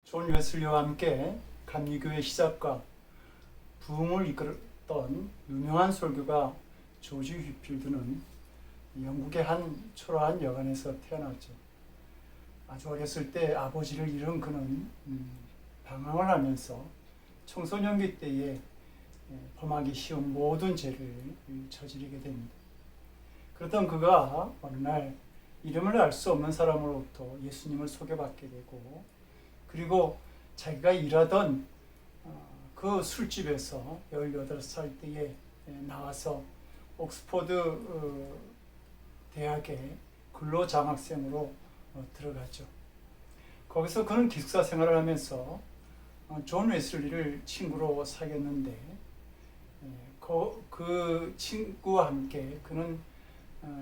존 웨슬리와 함께 감리교의 시작과 부흥을 이끌었던 유명한 설교가 조지 휘필드는 영국의 한 초라한 여관에서 태어났죠. 아주 어렸을 때 아버지를 잃은 그는 방황을 하면서 청소년기 때에 범하기 쉬운 모든 죄를 저지르게 됩니다. 그렇던 그가 어느 날 이름을 알 수 없는 사람으로부터 예수님을 소개받게 되고, 그리고 자기가 일하던 그 술집에서 18살 때에 나와서 옥스퍼드 대학에 근로장학생으로 들어가죠. 거기서 그는 기숙사 생활을 하면서 존 웨슬리를 친구로 사귀었는데, 그 친구와 함께 그는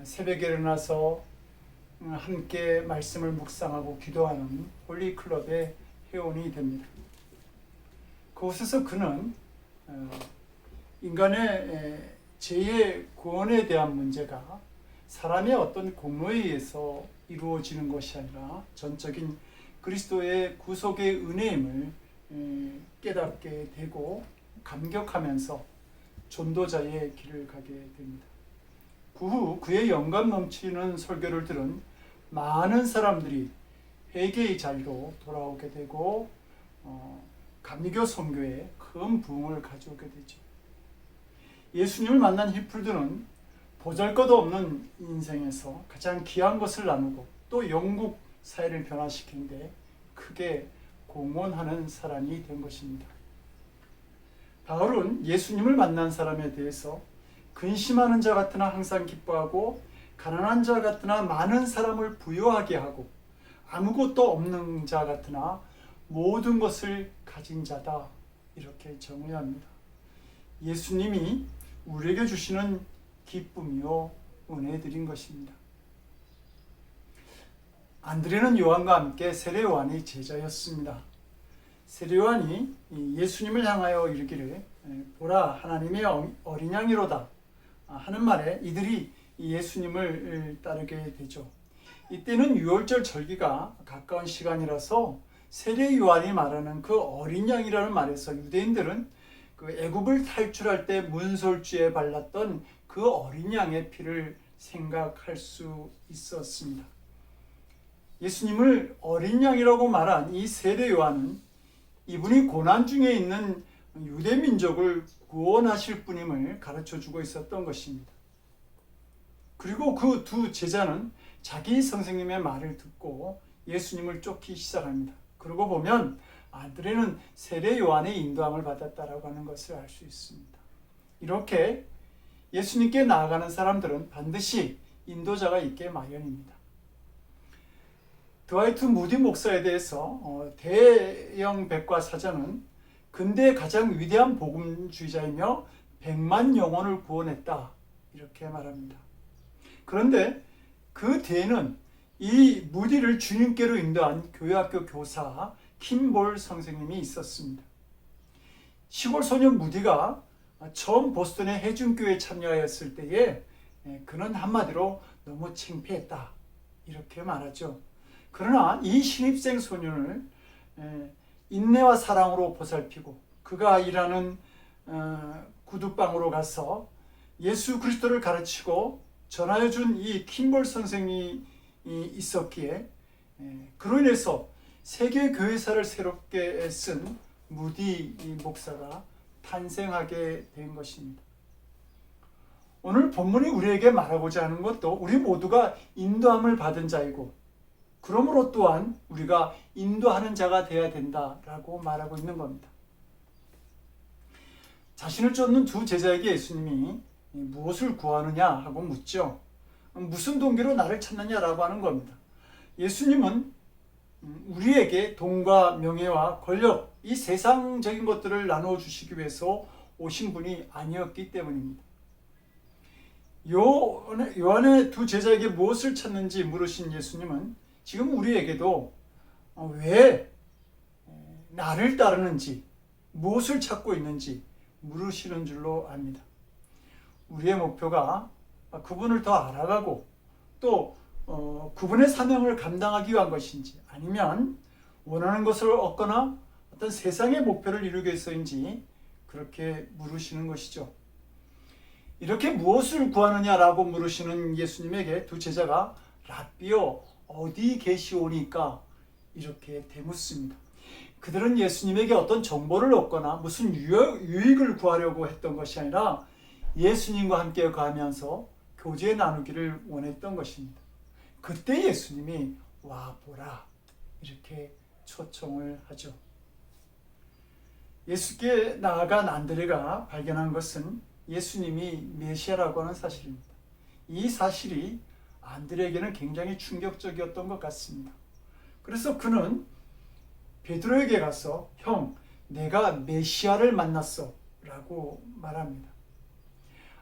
새벽에 일어나서 함께 말씀을 묵상하고 기도하는 홀리클럽의 회원이 됩니다. 그곳에서 그는 인간의 죄의 구원에 대한 문제가 사람의 어떤 공로에 의해서 이루어지는 것이 아니라 전적인 그리스도의 구속의 은혜임을 깨닫게 되고 감격하면서 전도자의 길을 가게 됩니다. 그 후 그의 영감 넘치는 설교를 들은 많은 사람들이 회개의 자리로 돌아오게 되고 감리교 선교에 큰 부흥을 가져오게 되죠. 예수님을 만난 휘필드는 보잘것없는 인생에서 가장 귀한 것을 나누고 또 영국 사회를 변화시키는 데 크게 공헌하는 사람이 된 것입니다. 바울은 예수님을 만난 사람에 대해서 근심하는 자 같으나 항상 기뻐하고 가난한 자 같으나 많은 사람을 부유하게 하고 아무것도 없는 자 같으나 모든 것을 가진 자다, 이렇게 정의합니다. 예수님이 우리에게 주시는 기쁨이요 은혜드린 것입니다. 안드레는 요한과 함께 세례 요한의 제자였습니다. 세례 요한이 예수님을 향하여 이르기를 보라 하나님의 어린 양이로다 하는 말에 이들이 예수님을 따르게 되죠. 이때는 유월절 절기가 가까운 시간이라서 세례 요한이 말하는 그 어린 양이라는 말에서 유대인들은 그 애굽을 탈출할 때 문설주에 발랐던 그 어린 양의 피를 생각할 수 있었습니다. 예수님을 어린 양이라고 말한 이 세례 요한은 이분이 고난 중에 있는 유대 민족을 구원하실 분임을 가르쳐 주고 있었던 것입니다. 그리고 그 두 제자는 자기 선생님의 말을 듣고 예수님을 쫓기 시작합니다. 그러고 보면 안드레는 세례 요한의 인도함을 받았다라고 하는 것을 알 수 있습니다. 이렇게 예수님께 나아가는 사람들은 반드시 인도자가 있게 마련입니다. 드와이트 무디 목사에 대해서 대영 백과사전은 근대의 가장 위대한 복음주의자이며 100만 영혼을 구원했다, 이렇게 말합니다. 그런데 그 뒤에는 이 무디를 주님께로 인도한 교회학교 교사 킴볼 선생님이 있었습니다. 시골 소년 무디가 처음 보스턴의 해중교회에 참여하였을 때에 그는 한마디로 너무 창피했다, 이렇게 말하죠. 그러나 이 신입생 소년을 인내와 사랑으로 보살피고 그가 일하는 구두방으로 가서 예수 그리스도를 가르치고 전하여 준 이 킴볼 선생이 있었기에 그로 인해서 세계 교회사를 새롭게 쓴 무디 목사가 탄생하게 된 것입니다. 오늘 본문이 우리에게 말하고자 하는 것도 우리 모두가 인도함을 받은 자이고 그러므로 또한 우리가 인도하는 자가 되어야 된다라고 말하고 있는 겁니다. 자신을 쫓는 두 제자에게 예수님이 무엇을 구하느냐 하고 묻죠. 무슨 동기로 나를 찾느냐라고 하는 겁니다. 예수님은 우리에게 돈과 명예와 권력, 이 세상적인 것들을 나누어 주시기 위해서 오신 분이 아니었기 때문입니다. 요한의 두 제자에게 무엇을 찾는지 물으신 예수님은 지금 우리에게도 왜 나를 따르는지, 무엇을 찾고 있는지 물으시는 줄로 압니다. 우리의 목표가 그분을 더 알아가고 또 그분의 사명을 감당하기 위한 것인지, 아니면 원하는 것을 얻거나 어떤 세상의 목표를 이루기 위해서인지 그렇게 물으시는 것이죠. 이렇게 무엇을 구하느냐라고 물으시는 예수님에게 두 제자가 라삐요 어디 계시오니까 이렇게 대묻습니다. 그들은 예수님에게 어떤 정보를 얻거나 무슨 유익을 구하려고 했던 것이 아니라 예수님과 함께 가면서 교제 나누기를 원했던 것입니다. 그때 예수님이 와 보라 이렇게 초청을 하죠. 예수께 나아간 안드레가 발견한 것은 예수님이 메시아라고 하는 사실입니다. 이 사실이 안드레에게는 굉장히 충격적이었던 것 같습니다. 그래서 그는 베드로에게 가서 형, 내가 메시아를 만났어 라고 말합니다.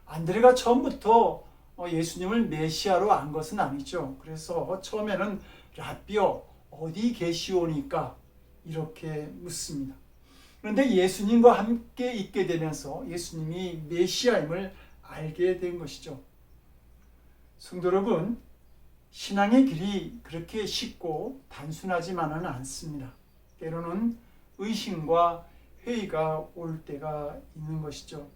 안드레가 처음부터 예수님을 메시아로 안 것은 아니죠. 그래서 처음에는 라삐요 어디 계시오니까 이렇게 묻습니다. 그런데 예수님과 함께 있게 되면서 예수님이 메시아임을 알게 된 것이죠. 성도 여러분, 신앙의 길이 그렇게 쉽고 단순하지만은 않습니다. 때로는 의심과 회의가 올 때가 있는 것이죠.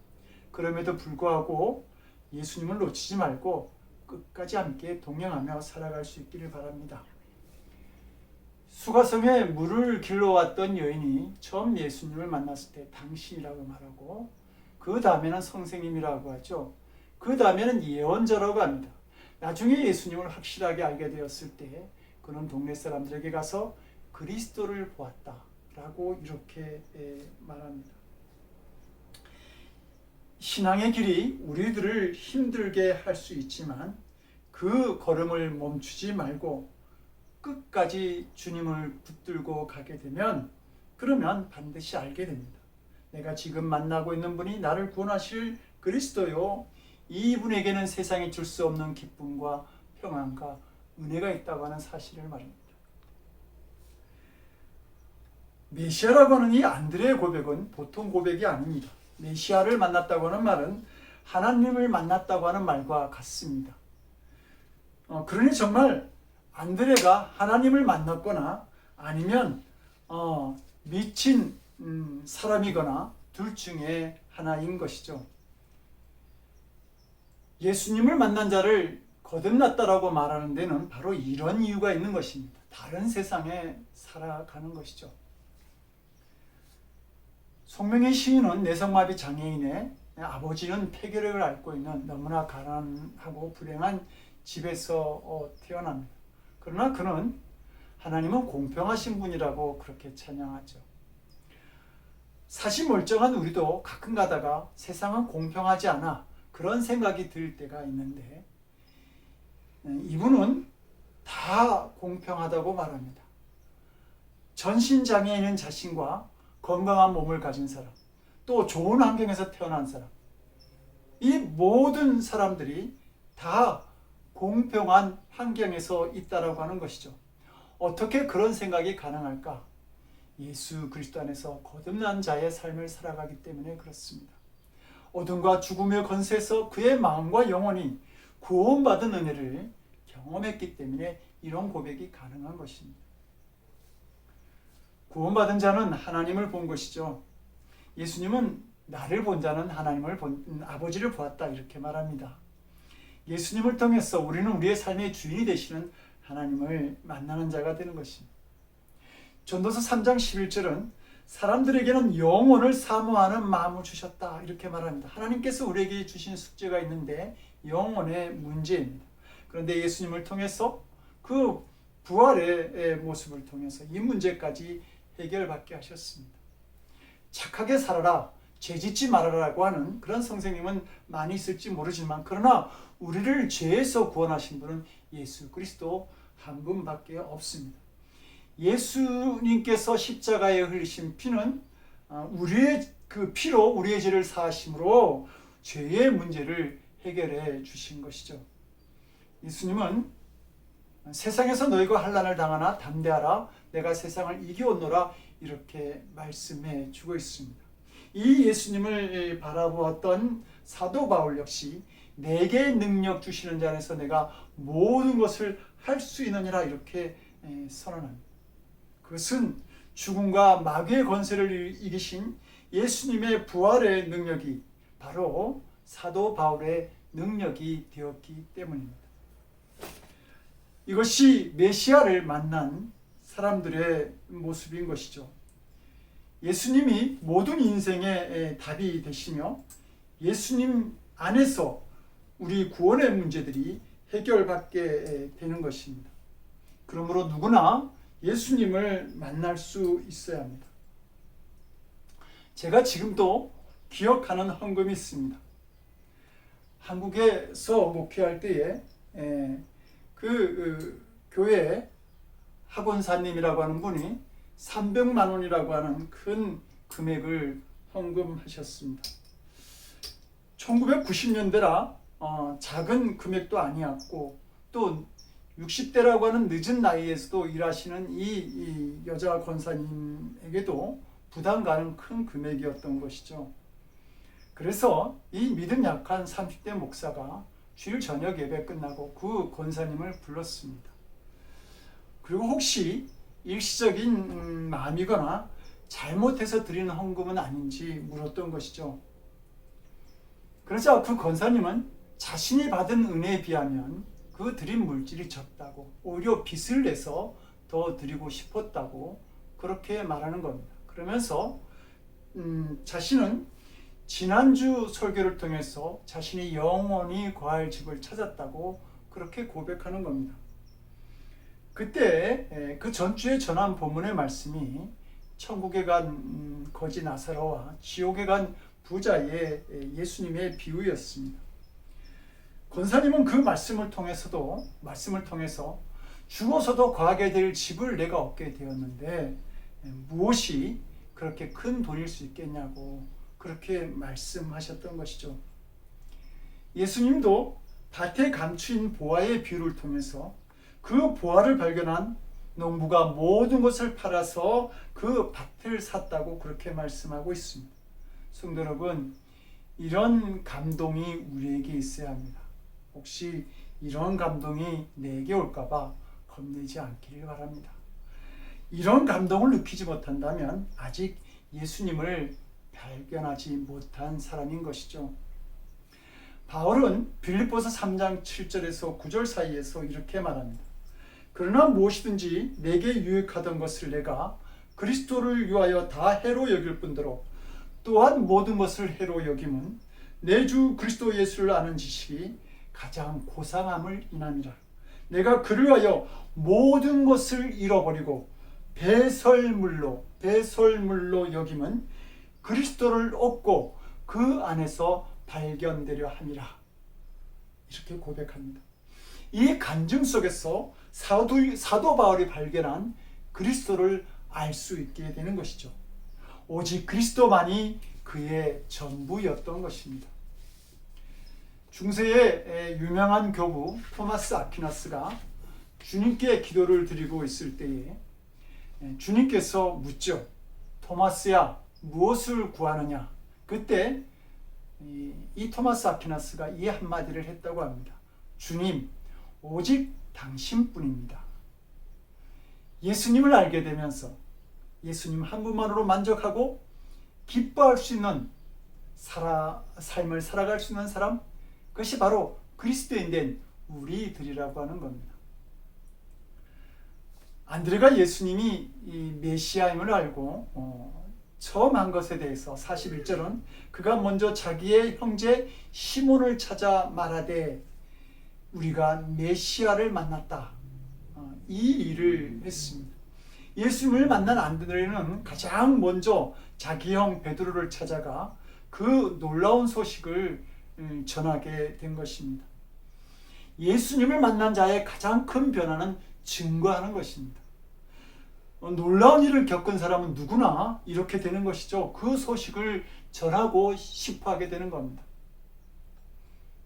그럼에도 불구하고 예수님을 놓치지 말고 끝까지 함께 동행하며 살아갈 수 있기를 바랍니다. 수가성에 물을 길러왔던 여인이 처음 예수님을 만났을 때 당신이라고 말하고 그 다음에는 선생님이라고 하죠. 그 다음에는 예언자라고 합니다. 나중에 예수님을 확실하게 알게 되었을 때 그는 동네 사람들에게 가서 그리스도를 보았다라고 이렇게 말합니다. 신앙의 길이 우리들을 힘들게 할 수 있지만 그 걸음을 멈추지 말고 끝까지 주님을 붙들고 가게 되면 그러면 반드시 알게 됩니다. 내가 지금 만나고 있는 분이 나를 구원하실 그리스도요. 이분에게는 세상에 줄 수 없는 기쁨과 평안과 은혜가 있다고 하는 사실을 말입니다. 메시아라고 하는 이 안드레의 고백은 보통 고백이 아닙니다. 메시아를 만났다고 하는 말은 하나님을 만났다고 하는 말과 같습니다. 그러니 정말 안드레가 하나님을 만났거나 아니면 미친 사람이거나 둘 중에 하나인 것이죠. 예수님을 만난 자를 거듭났다라고 말하는 데는 바로 이런 이유가 있는 것입니다. 다른 세상에 살아가는 것이죠. 송명의 시인은 뇌성마비 장애인의 아버지는 폐결핵을 앓고 있는 너무나 가난하고 불행한 집에서 태어납니다. 그러나 그는 하나님은 공평하신 분이라고 그렇게 찬양하죠. 사실 멀쩡한 우리도 가끔 가다가 세상은 공평하지 않아 그런 생각이 들 때가 있는데 이분은 다 공평하다고 말합니다. 전신장애인인 자신과 건강한 몸을 가진 사람, 또 좋은 환경에서 태어난 사람, 이 모든 사람들이 다 공평한 환경에서 있다라고 하는 것이죠. 어떻게 그런 생각이 가능할까? 예수 그리스도 안에서 거듭난 자의 삶을 살아가기 때문에 그렇습니다. 어둠과 죽음의 권세에서 그의 마음과 영혼이 구원받은 은혜를 경험했기 때문에 이런 고백이 가능한 것입니다. 구원받은 자는 하나님을 본 것이죠. 예수님은 나를 본 자는 하나님을 본 아버지를 보았다 이렇게 말합니다. 예수님을 통해서 우리는 우리의 삶의 주인이 되시는 하나님을 만나는 자가 되는 것입니다. 전도서 3장 11절은 사람들에게는 영혼을 사모하는 마음을 주셨다 이렇게 말합니다. 하나님께서 우리에게 주신 숙제가 있는데 영혼의 문제입니다. 그런데 예수님을 통해서 그 부활의 모습을 통해서 이 문제까지 해결받게 하셨습니다. 착하게 살아라, 죄짓지 말아라고 하는 그런 선생님은 많이 있을지 모르지만 그러나 우리를 죄에서 구원하신 분은 예수 그리스도 한 분밖에 없습니다. 예수님께서 십자가에 흘리신 피는 우리의 그 피로 우리의 죄를 사하심으로 죄의 문제를 해결해 주신 것이죠. 예수님은 세상에서 너희가 환난을 당하나 담대하라 내가 세상을 이겨오노라 이렇게 말씀해 주고 있습니다. 이 예수님을 바라보았던 사도 바울 역시 내게 능력 주시는 자 안에서 내가 모든 것을 할 수 있느니라 이렇게 선언합니다. 그것은 죽음과 마귀의 권세를 이기신 예수님의 부활의 능력이 바로 사도 바울의 능력이 되었기 때문입니다. 이것이 메시아를 만난 사람들의 모습인 것이죠. 예수님이 모든 인생의 답이 되시며 예수님 안에서 우리 구원의 문제들이 해결받게 되는 것입니다. 그러므로 누구나 예수님을 만날 수 있어야 합니다. 제가 지금도 기억하는 헌금이 있습니다. 한국에서 목회할 때에 그 교회 학원사님이라고 하는 분이 300만 원이라고 하는 큰 금액을 헌금하셨습니다. 1990년대라 작은 금액도 아니었고 또 60대라고 하는 늦은 나이에서도 일하시는 이 여자 권사님에게도 부담 가는 큰 금액이었던 것이죠. 그래서 이 믿음 약한 30대 목사가 주일 저녁 예배 끝나고 그 권사님을 불렀습니다. 그리고 혹시 일시적인 마음이거나 잘못해서 드리는 헌금은 아닌지 물었던 것이죠. 그러자 그 권사님은 자신이 받은 은혜에 비하면 그 드린 물질이 적다고, 오히려 빚을 내서 더 드리고 싶었다고 그렇게 말하는 겁니다. 그러면서 자신은 지난주 설교를 통해서 자신이 영원히 거할 집을 찾았다고 그렇게 고백하는 겁니다. 그때 그 전주에 전한 본문의 말씀이 천국에 간 거지 나사로와 지옥에 간 부자의 예수님의 비유였습니다. 권사님은 그 말씀을 통해서 죽어서도 거하게 될 집을 내가 얻게 되었는데 무엇이 그렇게 큰 돈일 수 있겠냐고 그렇게 말씀하셨던 것이죠. 예수님도 밭에 감추인 보화의 비유를 통해서 그 보화를 발견한 농부가 모든 것을 팔아서 그 밭을 샀다고 그렇게 말씀하고 있습니다. 성도 여러분, 이런 감동이 우리에게 있어야 합니다. 혹시 이런 감동이 내게 올까봐 겁내지 않기를 바랍니다. 이런 감동을 느끼지 못한다면 아직 예수님을 발견하지 못한 사람인 것이죠. 바울은 빌립보서 3장 7절에서 9절 사이에서 이렇게 말합니다. 그러나 무엇이든지 내게 유익하던 것을 내가 그리스도를 위하여 다 해로 여길 뿐더러 또한 모든 것을 해로 여김은 내 주 그리스도 예수를 아는 지식이 가장 고상함을 인함이라. 내가 그를 위하여 모든 것을 잃어버리고 배설물로 여김은 그리스도를 얻고 그 안에서 발견되려 함이라. 이렇게 고백합니다. 이 간증 속에서 사도 바울이 발견한 그리스도를 알 수 있게 되는 것이죠. 오직 그리스도만이 그의 전부였던 것입니다. 중세의 유명한 교부 토마스 아퀴나스가 주님께 기도를 드리고 있을 때에 주님께서 묻죠. 토마스야, 무엇을 구하느냐? 그때 이 토마스 아퀴나스가 이 한마디를 했다고 합니다. 주님, 오직 당신뿐입니다. 예수님을 알게 되면서 예수님 한 분만으로 만족하고 기뻐할 수 있는 삶을 살아갈 수 있는 사람, 그것이 바로 그리스도인 된 우리들이라고 하는 겁니다. 안드레가 예수님이 이 메시아임을 알고 처음 한 것에 대해서 41절은 그가 먼저 자기의 형제 시몬을 찾아 말하되 우리가 메시아를 만났다. 이 일을 했습니다. 예수님을 만난 안드레는 가장 먼저 자기 형 베드로를 찾아가 그 놀라운 소식을 전하게 된 것입니다. 예수님을 만난 자의 가장 큰 변화는 증거하는 것입니다. 놀라운 일을 겪은 사람은 누구나 이렇게 되는 것이죠. 그 소식을 전하고 싶어 하게 되는 겁니다.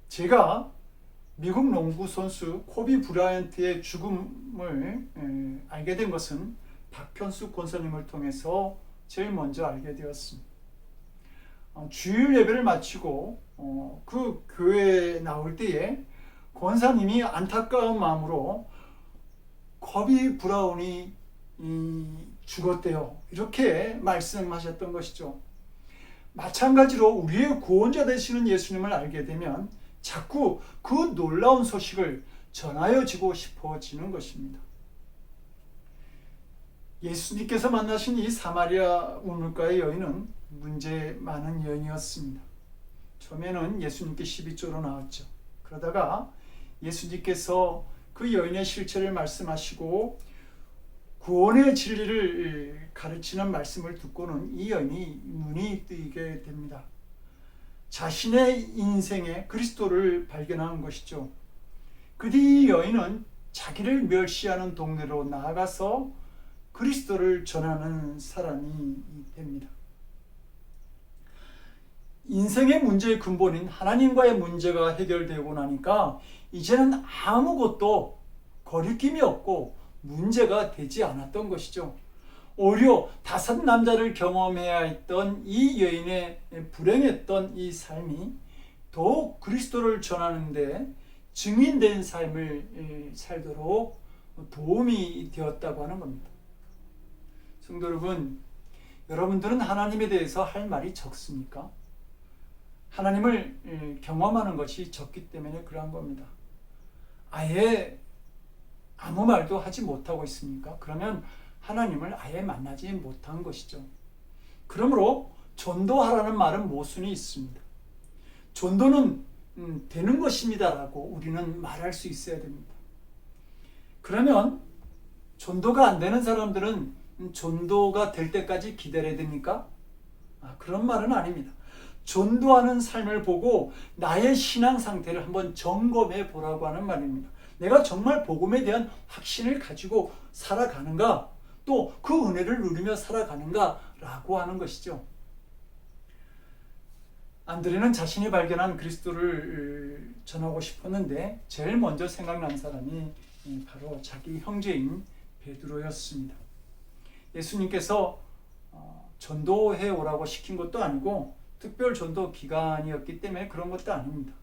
제가 미국 농구 선수 코비 브라이언트의 죽음을 알게 된 것은 박현수 권사님을 통해서 제일 먼저 알게 되었습니다. 주일 예배를 마치고 그 교회에 나올 때에 권사님이 안타까운 마음으로 코비 브라운이 죽었대요. 이렇게 말씀하셨던 것이죠. 마찬가지로 우리의 구원자 되시는 예수님을 알게 되면 자꾸 그 놀라운 소식을 전하여지고 싶어지는 것입니다. 예수님께서 만나신 이 사마리아 우물가의 여인은 문제 많은 여인이었습니다. 처음에는 예수님께 12조로 나왔죠. 그러다가 예수님께서 그 여인의 실체를 말씀하시고 구원의 진리를 가르치는 말씀을 듣고는 이 여인이 눈이 뜨이게 됩니다. 자신의 인생에 그리스도를 발견한 것이죠. 그 뒤 여인은 자기를 멸시하는 동네로 나아가서 그리스도를 전하는 사람이 됩니다. 인생의 문제의 근본인 하나님과의 문제가 해결되고 나니까 이제는 아무것도 거리낌이 없고 문제가 되지 않았던 것이죠. 오히려 5 남자를 경험해야 했던 이 여인의 불행했던 이 삶이 더욱 그리스도를 전하는데 증인된 삶을 살도록 도움이 되었다고 하는 겁니다. 성도 여러분, 여러분들은 하나님에 대해서 할 말이 적습니까? 하나님을 경험하는 것이 적기 때문에 그러한 겁니다. 아예 아무 말도 하지 못하고 있습니까? 그러면 하나님을 아예 만나지 못한 것이죠. 그러므로 전도하라는 말은 모순이 있습니다. 전도는 되는 것입니다라고 우리는 말할 수 있어야 됩니다. 그러면 전도가 안 되는 사람들은 전도가 될 때까지 기다려야 됩니까? 그런 말은 아닙니다. 전도하는 삶을 보고 나의 신앙 상태를 한번 점검해 보라고 하는 말입니다. 내가 정말 복음에 대한 확신을 가지고 살아가는가, 또 그 은혜를 누리며 살아가는가 라고 하는 것이죠. 안드레는 자신이 발견한 그리스도를 전하고 싶었는데 제일 먼저 생각난 사람이 바로 자기 형제인 베드로였습니다. 예수님께서 전도해 오라고 시킨 것도 아니고 특별 전도 기간이었기 때문에 그런 것도 아닙니다.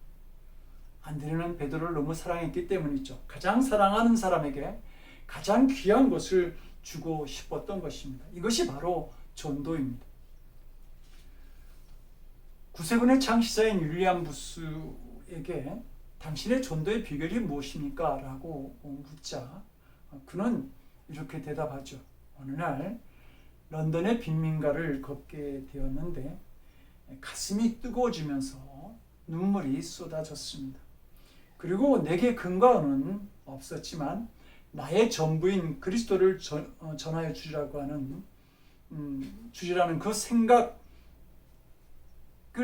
안드레는 베드로를 너무 사랑했기 때문이죠. 가장 사랑하는 사람에게 가장 귀한 것을 주고 싶었던 것입니다. 이것이 바로 전도입니다. 구세군의 창시자인 윌리엄 부스에게 당신의 전도의 비결이 무엇입니까? 라고 묻자 그는 이렇게 대답하죠. 어느 날 런던의 빈민가를 걷게 되었는데 가슴이 뜨거워지면서 눈물이 쏟아졌습니다. 그리고 내게 근거는 없었지만 나의 전부인 그리스도를 전하여 주리라는 그 생각을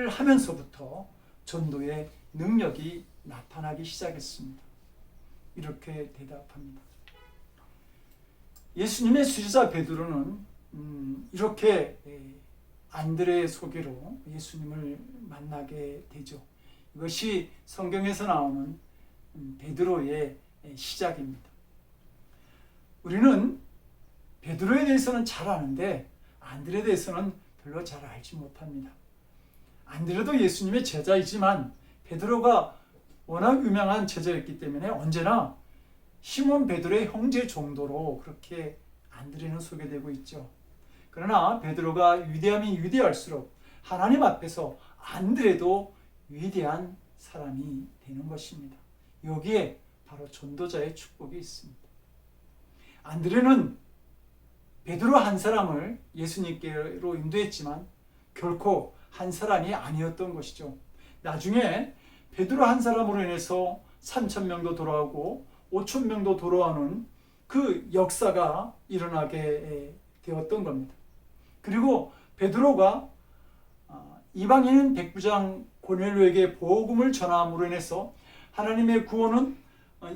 하면서부터 전도의 능력이 나타나기 시작했습니다. 이렇게 대답합니다. 예수님의 수제자 베드로는 이렇게 안드레의 소개로 예수님을 만나게 되죠. 이것이 성경에서 나오는 베드로의 시작입니다. 우리는 베드로에 대해서는 잘 아는데 안드레에 대해서는 별로 잘 알지 못합니다. 안드레도 예수님의 제자이지만 베드로가 워낙 유명한 제자였기 때문에 언제나 시몬 베드로의 형제 정도로 그렇게 안드레는 소개되고 있죠. 그러나 베드로가 위대하면 위대할수록 하나님 앞에서 안드레도 위대한 사람이 되는 것입니다. 여기에 바로 전도자의 축복이 있습니다. 안드레는 베드로 한 사람을 예수님께로 인도했지만 결코 한 사람이 아니었던 것이죠. 나중에 베드로 한 사람으로 인해서 3,000명도 돌아오고 5,000명도 돌아오는 그 역사가 일어나게 되었던 겁니다. 그리고 베드로가 이방인인 백부장 고넬료에게 복음을 전함으로 인해서 하나님의 구원은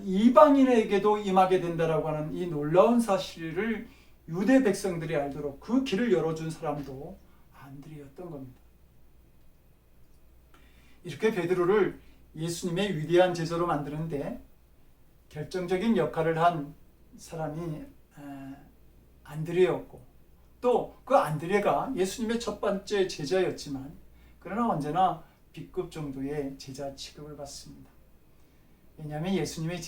이방인에게도 임하게 된다라고 하는 이 놀라운 사실을 유대 백성들이 알도록 그 길을 열어준 사람도 안드레였던 겁니다. 이렇게 베드로를 예수님의 위대한 제자로 만드는데 결정적인 역할을 한 사람이 안드레였고 또 그 안드레가 예수님의 첫 번째 제자였지만 그러나 언제나 B급 정도의 제자 취급을 받습니다. 왜냐하면 예수님의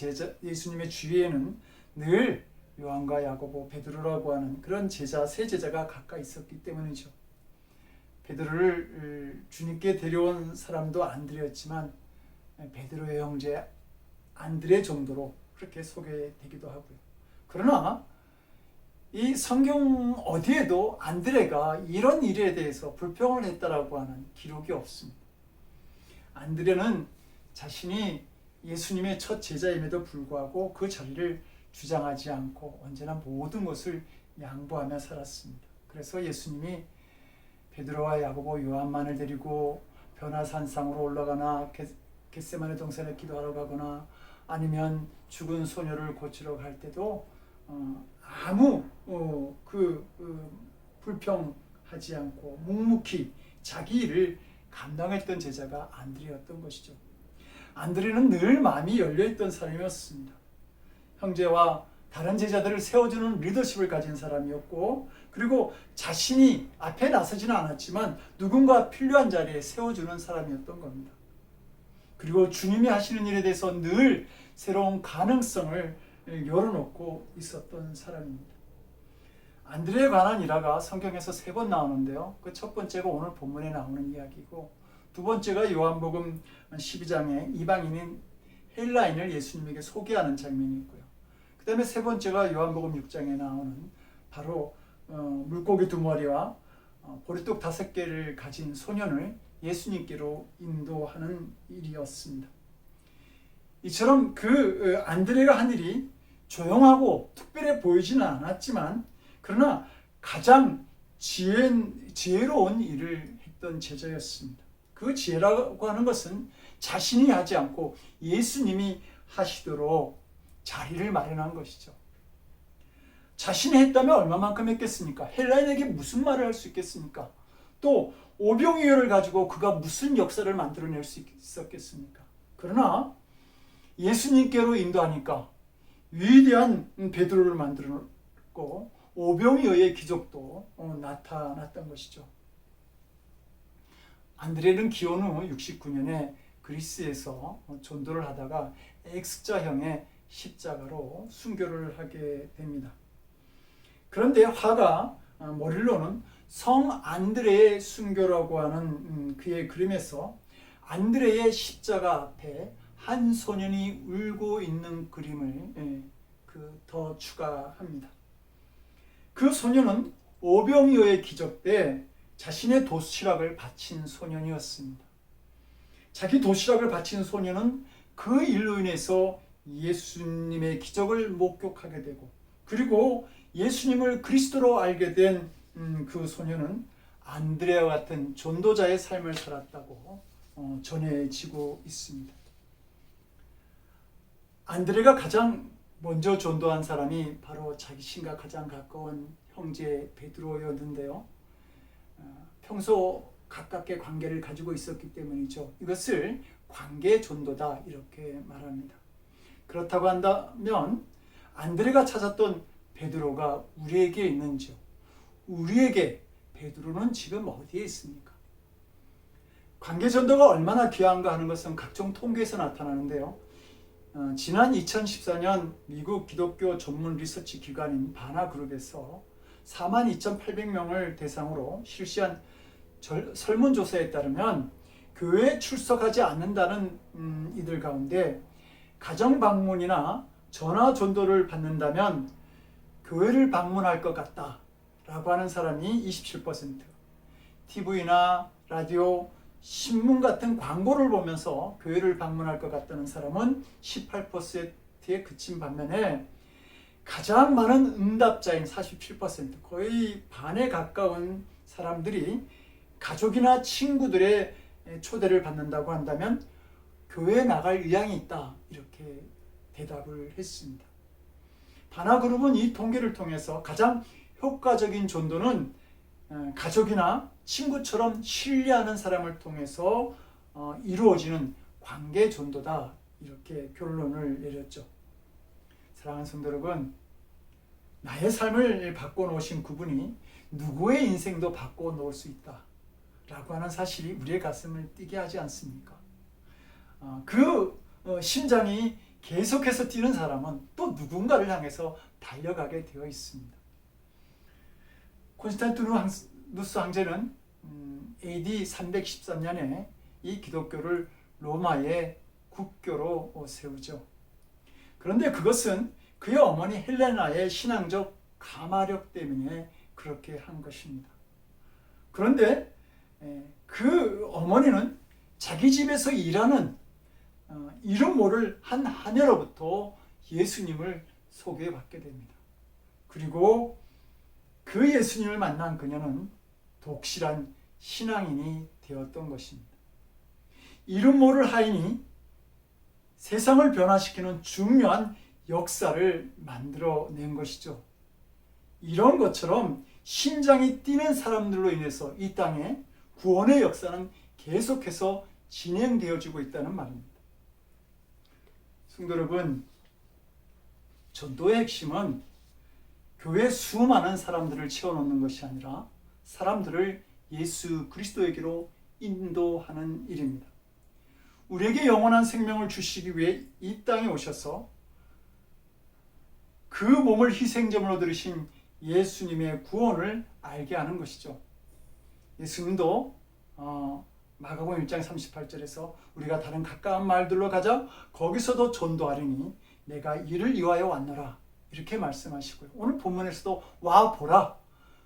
주위에는 늘 요한과 야고보, 베드로라고 하는 그런 제자, 세 제자가 가까이 있었기 때문이죠. 베드로를 주님께 데려온 사람도 안드레였지만 베드로의 형제 안드레 정도로 그렇게 소개되기도 하고요. 그러나 이 성경 어디에도 안드레가 이런 일에 대해서 불평을 했다라고 하는 기록이 없습니다. 안드레는 자신이 예수님의 첫 제자임에도 불구하고 그 자리를 주장하지 않고 언제나 모든 것을 양보하며 살았습니다. 그래서 예수님이 베드로와 야고보, 요한만을 데리고 변화산상으로 올라가나 겟세마네 동산에 기도하러 가거나 아니면 죽은 소녀를 고치러 갈 때도 아무 불평하지 않고 묵묵히 자기 일을 감당했던 제자가 안드레였던 것이죠. 안드레는 늘 마음이 열려있던 사람이었습니다. 형제와 다른 제자들을 세워주는 리더십을 가진 사람이었고, 그리고 자신이 앞에 나서지는 않았지만 누군가 필요한 자리에 세워주는 사람이었던 겁니다. 그리고 주님이 하시는 일에 대해서 늘 새로운 가능성을 열어놓고 있었던 사람입니다. 안드레에 관한 일화가 성경에서 3번 나오는데요. 그 첫 번째가 오늘 본문에 나오는 이야기고, 두 번째가 요한복음 12장에 이방인인 헬라인을 예수님에게 소개하는 장면이 있고요. 그 다음에 세 번째가 요한복음 6장에 나오는 바로 물고기 2마리와 보리떡 5개를 가진 소년을 예수님께로 인도하는 일이었습니다. 이처럼 그 안드레가 한 일이 조용하고 특별해 보이지는 않았지만, 그러나 가장 지혜로운 일을 했던 제자였습니다. 그 지혜라고 하는 것은 자신이 하지 않고 예수님이 하시도록 자리를 마련한 것이죠. 자신이 했다면 얼마만큼 했겠습니까? 헬라인에게 무슨 말을 할 수 있겠습니까? 또 오병이어를 가지고 그가 무슨 역사를 만들어낼 수 있었겠습니까? 그러나 예수님께로 인도하니까 위대한 베드로를 만들었고 오병이어의 기적도 나타났던 것이죠. 안드레는 기원 후 69년에 그리스에서 전도를 하다가 X자형의 십자가로 순교를 하게 됩니다. 그런데 화가 머릴로는 성 안드레의 순교라고 하는 그의 그림에서 안드레의 십자가 앞에 한 소년이 울고 있는 그림을 더 추가합니다. 그 소년은 오병이어의 기적 때 자신의 도시락을 바친 소년이었습니다. 자기 도시락을 바친 소년은 그 일로 인해서 예수님의 기적을 목격하게 되고, 그리고 예수님을 그리스도로 알게 된 그 소년은 안드레와 같은 전도자의 삶을 살았다고 전해지고 있습니다. 안드레가 가장 먼저 전도한 사람이 바로 자기 신과 가장 가까운 형제 베드로였는데요. 평소 가깝게 관계를 가지고 있었기 때문이죠. 이것을 관계 전도다 이렇게 말합니다. 그렇다고 한다면 안드레가 찾았던 베드로가 우리에게 있는지요? 우리에게 베드로는 지금 어디에 있습니까? 관계 전도가 얼마나 귀한가 하는 것은 각종 통계에서 나타나는데요. 지난 2014년 미국 기독교 전문 리서치 기관인 바나그룹에서 42,800명을 대상으로 실시한 설문조사에 따르면 교회에 출석하지 않는다는 이들 가운데 가정 방문이나 전화 전도를 받는다면 교회를 방문할 것 같다 라고 하는 사람이 27%, TV나 라디오, 신문 같은 광고를 보면서 교회를 방문할 것 같다는 사람은 18%에 그친 반면에 가장 많은 응답자인 47%, 거의 반에 가까운 사람들이 가족이나 친구들의 초대를 받는다고 한다면 교회에 나갈 의향이 있다 이렇게 대답을 했습니다. 바나그룹은 이 통계를 통해서 가장 효과적인 전도는 가족이나 친구처럼 신뢰하는 사람을 통해서 이루어지는 관계 전도다 이렇게 결론을 내렸죠. 사랑하는 성도 여러분, 나의 삶을 바꿔놓으신 그분이 누구의 인생도 바꿔놓을 수 있다 라고 하는 사실이 우리의 가슴을 뛰게 하지 않습니까? 그 심장이 계속해서 뛰는 사람은 또 누군가를 향해서 달려가게 되어 있습니다. 콘스탄티누스 황제는 AD 313년에 이 기독교를 로마의 국교로 세우죠. 그런데 그것은 그의 어머니 헬레나의 신앙적 가마력 때문에 그렇게 한 것입니다. 그런데 그 어머니는 자기 집에서 일하는 이름 모를 한 하녀로부터 예수님을 소개받게 됩니다. 그리고 그 예수님을 만난 그녀는 독실한 신앙인이 되었던 것입니다. 이름 모를 하인이 세상을 변화시키는 중요한 역사를 만들어낸 것이죠. 이런 것처럼 심장이 뛰는 사람들로 인해서 이 땅에 구원의 역사는 계속해서 진행되어지고 있다는 말입니다. 성도 여러분, 전도의 핵심은 교회 수많은 사람들을 채워넣는 것이 아니라 사람들을 예수 그리스도에게로 인도하는 일입니다. 우리에게 영원한 생명을 주시기 위해 이 땅에 오셔서 그 몸을 희생제물로 드리신 예수님의 구원을 알게 하는 것이죠. 예수님도 마가복음 1장 38절에서 우리가 다른 가까운 말들로 가자 거기서도 전도하리니 내가 이를 위하여 왔노라 이렇게 말씀하시고요. 오늘 본문에서도 와 보라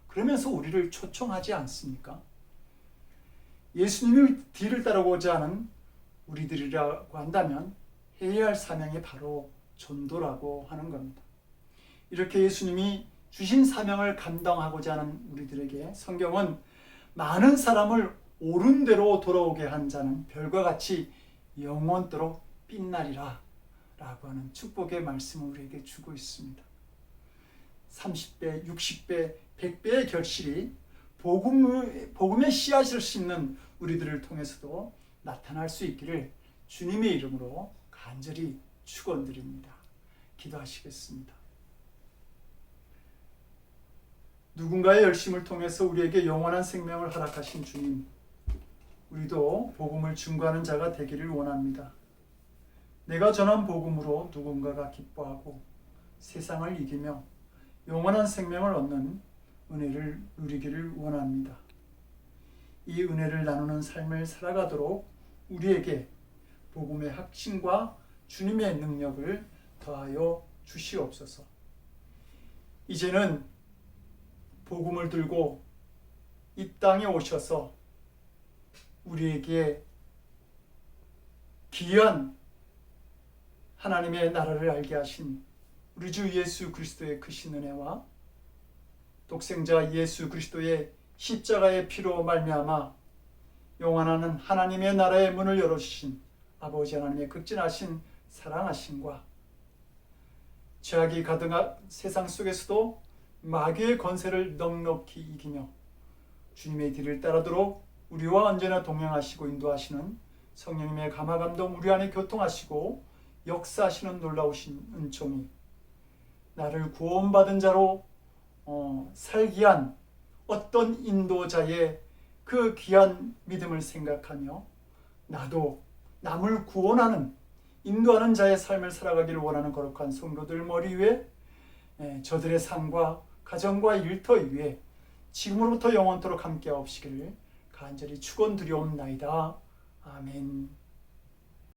그러면서 우리를 초청하지 않습니까? 예수님의 뒤를 따라오고자 하는 우리들이라고 한다면 해야 할 사명이 바로 전도라고 하는 겁니다. 이렇게 예수님이 주신 사명을 감당하고자 하는 우리들에게 성경은 많은 사람을 옳은 대로 돌아오게 한 자는 별과 같이 영원토록 빛나리라 라고 하는 축복의 말씀을 우리에게 주고 있습니다. 30배, 60배, 100배의 결실이 복음의 씨앗을 심는 우리들을 통해서도 나타날 수 있기를 주님의 이름으로 간절히 축원드립니다. 기도하시겠습니다. 누군가의 열심을 통해서 우리에게 영원한 생명을 허락하신 주님, 우리도 복음을 증거하는 자가 되기를 원합니다. 내가 전한 복음으로 누군가가 기뻐하고 세상을 이기며 영원한 생명을 얻는 은혜를 누리기를 원합니다. 이 은혜를 나누는 삶을 살아가도록 우리에게 복음의 확신과 주님의 능력을 더하여 주시옵소서. 이제는 복음을 들고 이 땅에 오셔서 우리에게 귀한 하나님의 나라를 알게 하신 우리 주 예수 그리스도의 크신 은혜와 독생자 예수 그리스도의 십자가의 피로 말미암아 영원한 하나님의 나라의 문을 열어주신 아버지 하나님의 극진하신 사랑하심과 죄악이 가득한 세상 속에서도 마귀의 권세를 넉넉히 이기며 주님의 뒤를 따르도록 우리와 언제나 동행하시고 인도하시는 성령님의 감화감동 우리 안에 교통하시고 역사하시는 놀라우신 은총이 나를 구원받은 자로 살기 위한 어떤 인도자의 그 귀한 믿음을 생각하며 나도 남을 구원하는 인도하는 자의 삶을 살아가기를 원하는 거룩한 성도들 머리 위에 저들의 삶과 가정과 일터 위에 지금으로부터 영원토록 함께 하옵시기를 간절히 축원드리옵나이다. 아멘.